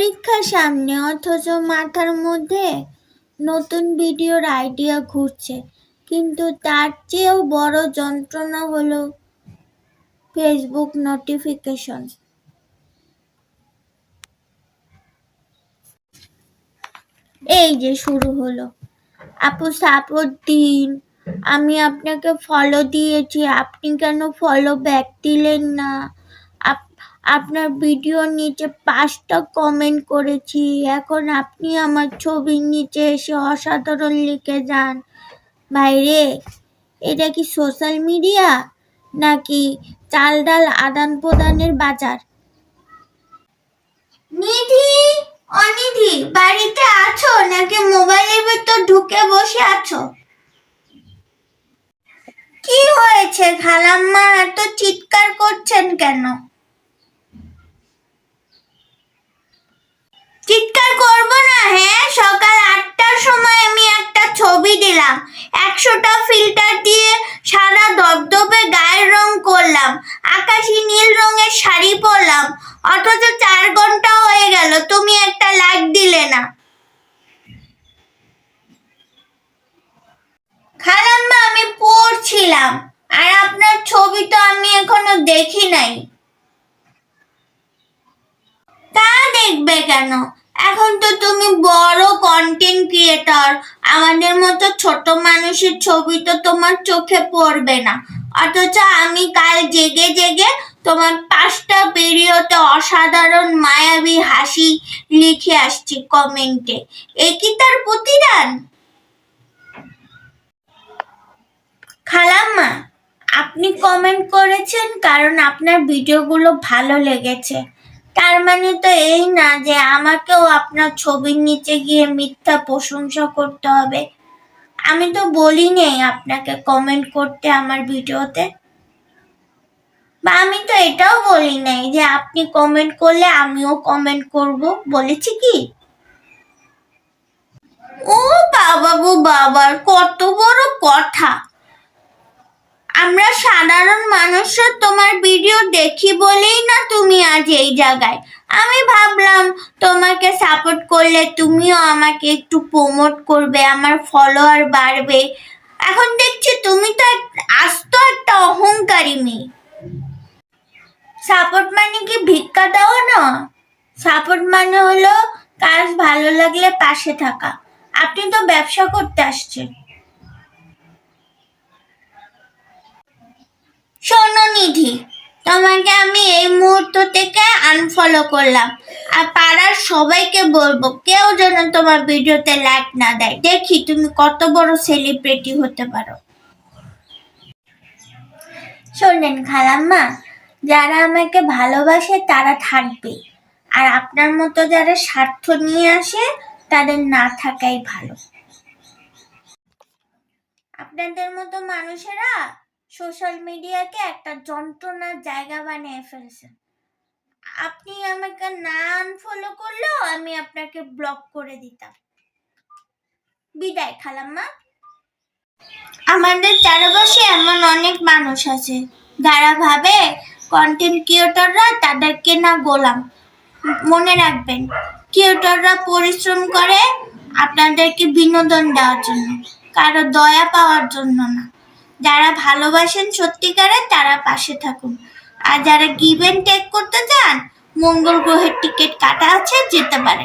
পরীক্ষা সামনে, অথচ মাথার মধ্যে নতুন ভিডিওর আইডিয়া ঘুরছে। কিন্তু তার চেয়েও বড় যন্ত্রণা হলো ফেসবুক নোটিফিকেশন। এই যে শুরু হলো, আপু সাপোর্ট দিন, আমি আপনাকে ফলো দিয়েছি, আপনি কেন ফলো ব্যাক দিলেন না, আপনার ভিডিওর নিচে 5টা কমেন্ট করেছি, এখন আপনি আমার ছবির নিচে এসে অসাধারণ লিখে যান। ভাইরে, এটা কি সোশ্যাল মিডিয়া নাকি চাল ডাল আদান প্রদানের বাজার? নিধি, অনিধি, বাড়িতে আছো নাকি মোবাইলের ভেতর ঢুকে বসে আছো? কি হয়েছে খালাম্মা, এত চিৎকার করছেন কেন? চিৎকার করবো না? হ্যাঁ, সকাল 8টার সময় আমি একটা ছবি দিলাম, 100টা ফিল্টার দিয়ে সাদা ধবধবে গায়ের রং করলাম, আকাশি নীল রঙের শাড়ি পরলাম, অথচ 4 ঘন্টা হয়ে গেল, তুমি একটা লাইক দিলে না। খালাম্মা, আমি পড়ছিলাম, আর আপনার ছবি তো আমি এখনো দেখি নাই। তা দেখবে কেন? এখন তো তুমি বড় কন্টেন্ট ক্রিয়েটর, আমাদের মতো ছোট মানুষের ছবি তো তোমার চোখে পড়বে না, অথচ আমি কাল জেগে জেগে তোমার 5টা ভিডিওতে অসাধারণ মায়াবী হাসি লিখে আসছি কমেন্টে। এ কি তার প্রতিদান? খালাম্মা, আপনি কমেন্ট করেছেন কারণ আপনার ভিডিওগুলো ভালো লেগেছে, তার মানে তো এই না যে আমাকেও আপনার ছবির নিচে গিয়ে মিথ্যা প্রশংসা করতে হবে। আমি তো বলি নেই আপনাকে কমেন্ট করতে আমার ভিডিওতে, বা আমি তো এটাও বলি নাই যে আপনি কমেন্ট করলে আমিও কমেন্ট করব, বলেছি কি? ও বাবা গো বাবা, কত বড় কথা! আমরা সাধারণ মানুষরা তোমার ভিডিও দেখি বলেই না তুমি আজ এই জায়গায়। আমি ভাবলাম তোমাকে সাপোর্ট করলে তুমিও আমাকে একটু প্রমোট করবে, আমার ফলোয়ার বাড়বে। এখন দেখছি তুমি তো আস্ত একটা অহংকারী মেয়ে। সাপোর্ট মানে কি ভিক্ষা দাও না? সাপোর্ট মানে হলো কাজ ভালো লাগলে পাশে থাকা। আপনি তো ব্যবসা করতে আসছেন। শোনো নিধি, তোমাকে আমি এই মুহূর্ত থেকে আনফলো করলাম, আর পাড়ার সবাইকে বলবো কেউ যেন তোমার ভিডিওতে লাইক না দেয়, দেখি তুমি কত বড় সেলিব্রিটি হতে পারো। শোনেন খালাম্মা, যারা আমাকে ভালোবাসে তারা থাকবে, আর আপনার মতো যারা স্বার্থ নিয়ে আসে তাদের না থাকাই ভালো। আপনাদের মতো মানুষেরা সোশ্যাল মিডিয়াকে একটা যন্ত্রণার জায়গা বানিয়ে ফেলছে। আপনি আমাকে না আনফলো করলেও আমি আপনাকে ব্লক করে দিতাম। বিদায় খালাম্মা। আমাদের চারপাশে এমন অনেক মানুষ আছে যারা ভাবে কন্টেন্ট ক্রিয়েটররা তাদেরকে না গোলাম। মনে রাখবেন, ক্রিয়েটররা পরিশ্রম করে আপনাদেরকে বিনোদন দেওয়ার জন্য, কারো দয়া পাওয়ার জন্য না। যারা ভালোবাসেন সত্যিকারের তারা পাশে থাকুন, আর যারা গিভ এন্ড টেক করতে চান, মঙ্গল গ্রহের টিকিট কাটা আছে, যেতে পারে।